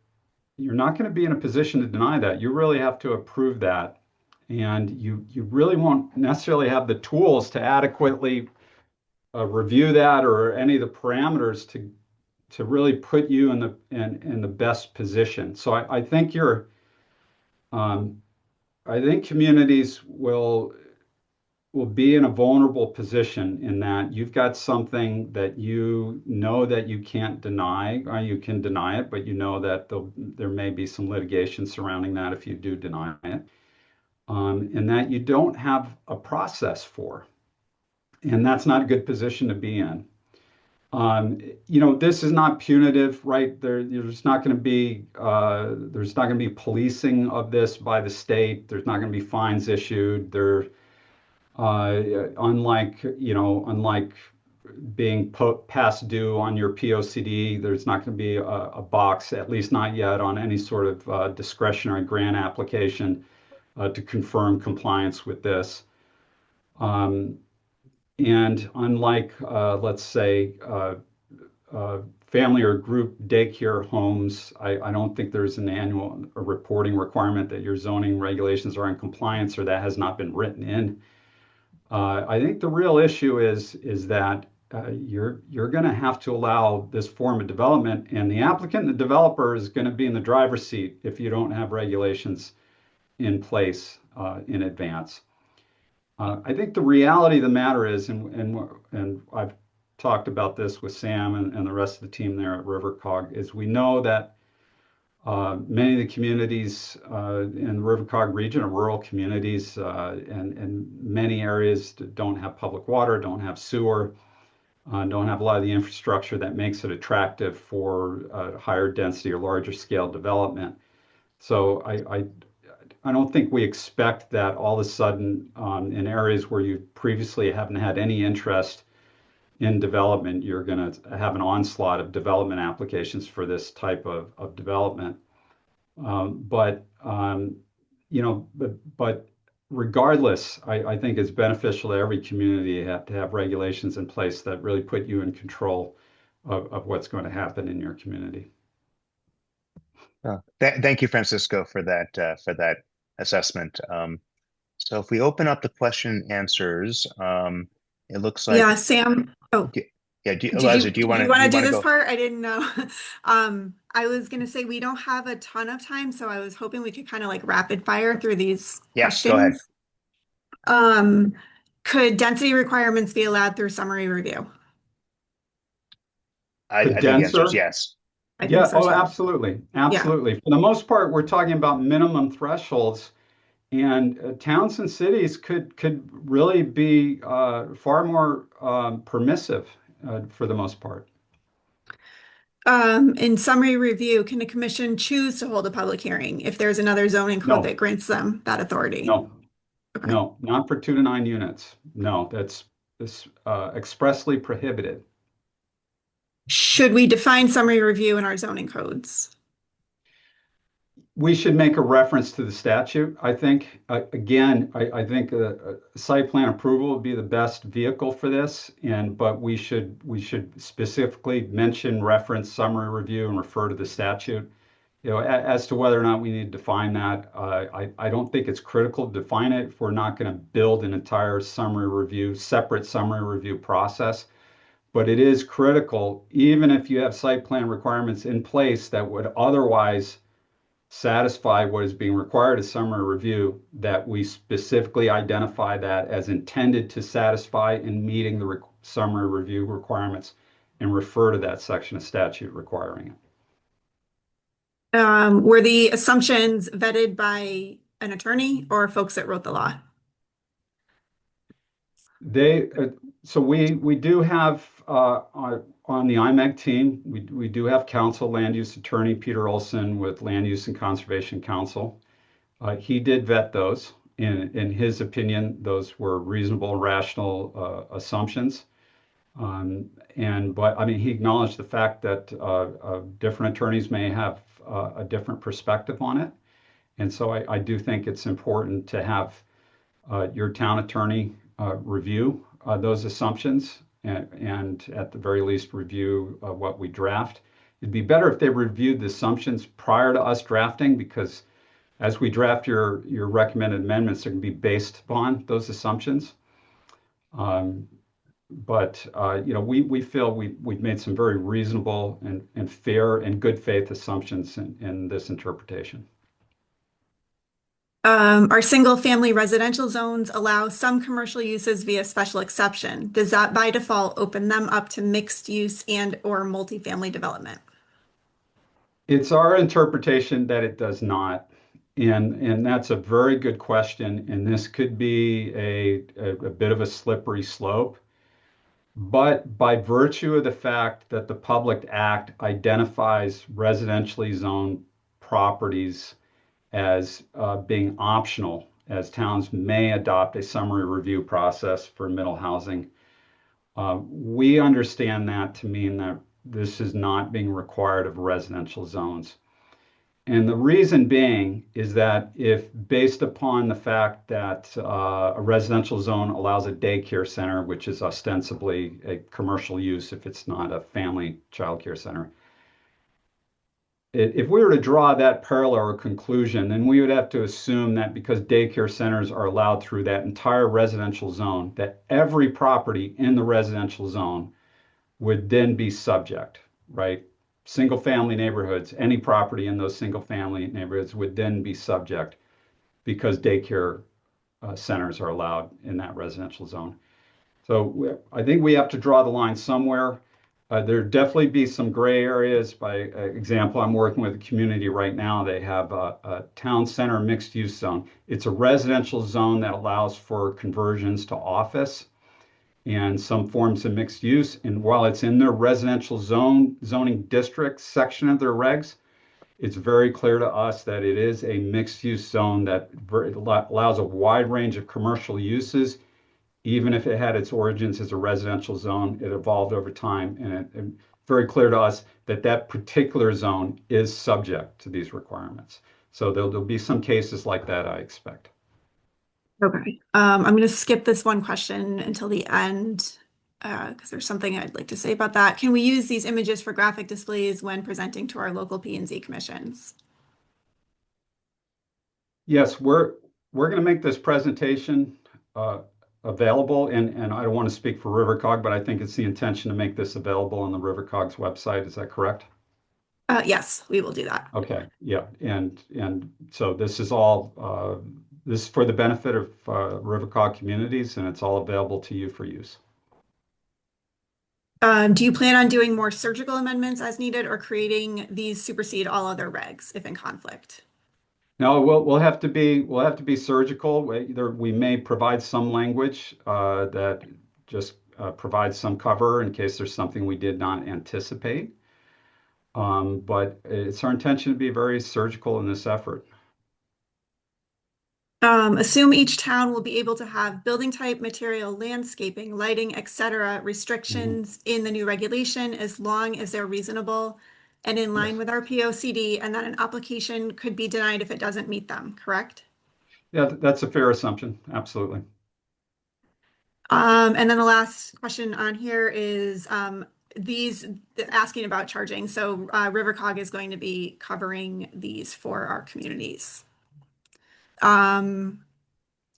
not going to be in a position to deny that. You really have to approve that. and you really won't necessarily have the tools to adequately review that or any of the parameters to really put you in the best position. So I think um, I think communities will be in a vulnerable position in that you've got something that you know that you can't deny, or you can deny it, but you know that there may be some litigation surrounding that if you do deny it, and that you don't have a process for. And that's not a good position to be in. This is not punitive, right? There's not going to be policing of this by the state. There's not going to be fines issued. Unlike being past due on your POCD, there's not going to be a box, at least not yet, on any sort of discretionary grant application to confirm compliance with this. And unlike, let's say, family or group daycare homes, I don't think there's an annual reporting requirement that your zoning regulations are in compliance or that has not been written in. I think the real issue is that you're going to have to allow this form of development, and the applicant and the developer is going to be in the driver's seat if you don't have regulations in place in advance. I think the reality of the matter is, and I've talked about this with Sam and the rest of the team there at RiverCOG, is we know that many of the communities in the RiverCOG region are rural communities, and many areas don't have public water, don't have sewer, don't have a lot of the infrastructure that makes it attractive for higher density or larger scale development. So I don't think we expect that all of a sudden in areas where you previously haven't had any interest in development, you're going to have an onslaught of development applications for this type of development. But regardless, I think it's beneficial to every community to have regulations in place that really put you in control of what's going to happen in your community. Thank you, Francisco, for that assessment. So if we open up the question and answers, it looks like Yeah, Sam. Oh, yeah. Eliza, do you want to do this go? part? I didn't know. I was gonna say we don't have a ton of time, so I was hoping we could kind of like rapid fire through these Yes, go ahead. questions. Could density requirements be allowed through summary review? I think the answer is Denser? yes. I think Yeah, so oh, too. absolutely. Yeah. Absolutely. For the most part, we're talking about minimum thresholds, and towns and cities could really be far more permissive for the most part. In summary review, can the commission choose to hold a public hearing if there's another zoning code that No, grants them that authority? no, Okay. no, not for 2 to 9 units. No, that's expressly prohibited. Should we define summary review in our zoning codes? We should make a reference to the statute, I think. Again, I think site plan approval would be the best vehicle for this, but we should specifically mention, reference summary review and refer to the statute. As to whether or not we need to define that, I don't think it's critical to define it if we're not going to build an entire separate summary review process. But it is critical, even if you have site plan requirements in place that would otherwise satisfy what is being required of summary review, that we specifically identify that as intended to satisfy and meeting the summary review requirements and refer to that section of statute requiring it. Were the assumptions vetted by an attorney or folks that wrote the law? So we do have on the IMEG team, we do have counsel, land use attorney Peter Olson with Land Use and Conservation Council. He did vet those. In his opinion, those were reasonable, rational assumptions. But I mean, he acknowledged the fact that different attorneys may have a different perspective on it. And so I do think it's important to have your town attorney review those assumptions and at the very least review what we draft. It'd be better if they reviewed the assumptions prior to us drafting, because as we draft your recommended amendments, they're going to be based upon those assumptions. But we feel we've made some very reasonable and fair and good faith assumptions in this interpretation. Our single-family residential zones allow some commercial uses via special exception. Does that by default open them up to mixed use and or multifamily development? It's our interpretation that it does not. And that's a very good question. And this could be a bit of a slippery slope. But by virtue of the fact that the Public Act identifies residentially zoned properties as being optional, as towns may adopt a summary review process for middle housing, we understand that to mean that this is not being required of residential zones. And the reason being is that if based upon the fact that a residential zone allows a daycare center, which is ostensibly a commercial use if it's not a family childcare center, if we were to draw that parallel or conclusion, then we would have to assume that because daycare centers are allowed through that entire residential zone, that every property in the residential zone would then be subject, right? Single family neighborhoods, any property in those single family neighborhoods would then be subject because daycare centers are allowed in that residential zone. So I think we have to draw the line somewhere. There definitely be some gray areas. By example, I'm working with a community right now. They have a town center mixed use zone. It's a residential zone that allows for conversions to office and some forms of mixed use. And while it's in their residential zoning district section of their regs, it's very clear to us that it is a mixed use zone that allows a wide range of commercial uses. Even if it had its origins as a residential zone, it evolved over time, and it's very clear to us that that particular zone is subject to these requirements. So there'll be some cases like that, I expect. Okay. I'm going to skip this one question until the end because there's something I'd like to say about that. Can we use these images for graphic displays when presenting to our local P&Z commissions? Yes, we're going to make this presentation available, and I don't want to speak for RiverCOG, but I think it's the intention to make this available on the RiverCOG's website. Is that correct? Yes, we will do that. Okay, yeah, and so this is all this is for the benefit of RiverCOG communities, and it's all available to you for use. Do you plan on doing more surgical amendments as needed or creating these supersede all other regs if in conflict? No, we'll have to be surgical. We may provide some language that just provides some cover in case there's something we did not anticipate. But it's our intention to be very surgical in this effort. Assume each town will be able to have building type, material, landscaping, lighting, etc. restrictions in the new regulation as long as they're reasonable and in line Yes. with our POCD, and that an application could be denied if it doesn't meet them, correct? Yeah, that's a fair assumption. Absolutely. And then the last question on here is these asking about charging. So RiverCOG is going to be covering these for our communities. Yeah,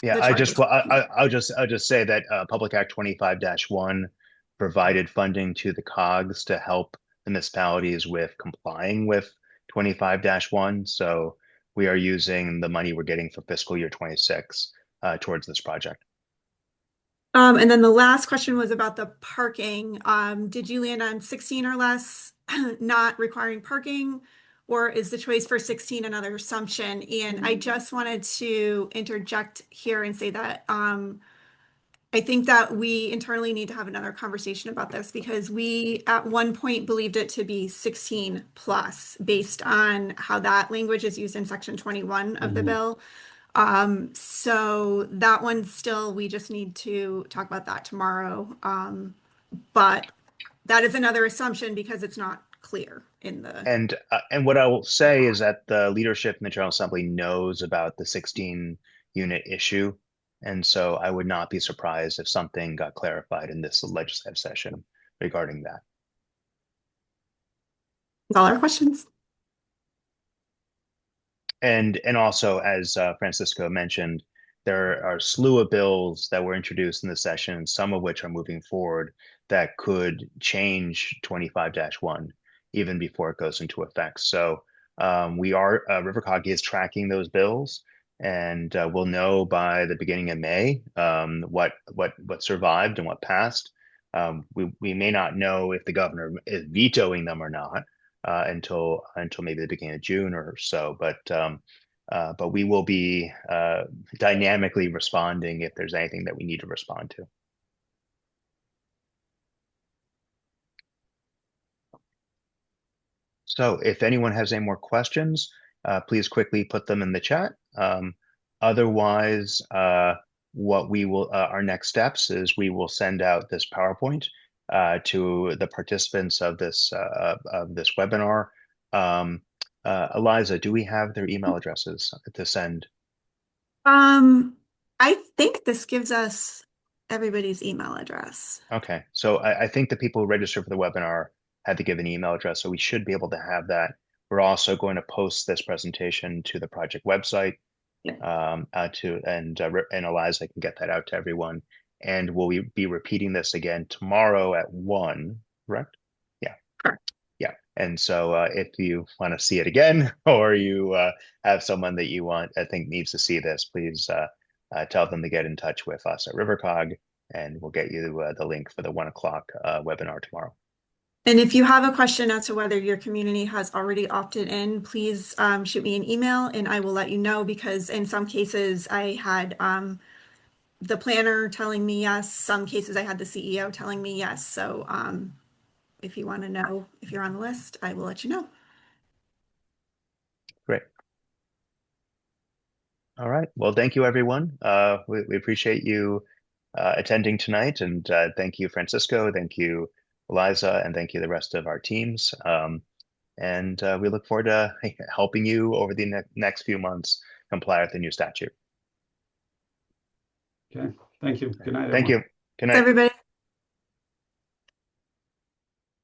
The I just, charges. I'll just say that Public Act 25-1 provided funding to the COGs to help the municipalities with complying with 25-1. So we are using the money we're getting for fiscal year 26 towards this project. And then the last question was about the parking. Did you land on 16 or less, not requiring parking, or is the choice for 16 another assumption? And I just wanted to interject here and say that I think that we internally need to have another conversation about this because we at one point believed it to be 16 plus based on how that language is used in section 21 of the bill. So that one still, we just need to talk about that tomorrow. But that is another assumption because it's not clear in the. And what I will say is that the leadership in the General Assembly knows about the 16 unit issue. And so I would not be surprised if something got clarified in this legislative session regarding that. All our questions. And also, as Francisco mentioned, there are a slew of bills that were introduced in the session, some of which are moving forward that could change 25-1 even before it goes into effect. So RiverCOG is tracking those bills, and we'll know by the beginning of May what survived and what passed. We may not know if the governor is vetoing them or not until maybe the beginning of June or so. But we will be dynamically responding if there's anything that we need to respond to. So if anyone has any more questions, please quickly put them in the chat. Otherwise, what we will our next steps is we will send out this PowerPoint to the participants of this webinar. Eliza, do we have their email addresses to send? I think this gives us everybody's email address. Okay, so I think the people who registered for the webinar had to give an email address, so we should be able to have that. We're also going to post this presentation to the project website. And Eliza can get that out to everyone. And we'll be repeating this again tomorrow at 1, correct? Yeah. Correct. Yeah. And so if you want to see it again, or you have someone that you think needs to see this, please tell them to get in touch with us at RiverCOG, and we'll get you the link for the 1 o'clock webinar tomorrow. And if you have a question as to whether your community has already opted in, please shoot me an email and I will let you know, because in some cases I had the planner telling me yes, some cases I had the CEO telling me yes. So if you want to know if you're on the list, I will let you know. Great. All right. Well, thank you, everyone. We appreciate you attending tonight, and thank you, Francisco. Thank you, Eliza, and thank you, the rest of our teams. And we look forward to helping you over the next few months comply with the new statute. Okay. Thank you. Good night, Thank everyone. you. Good night. Everybody.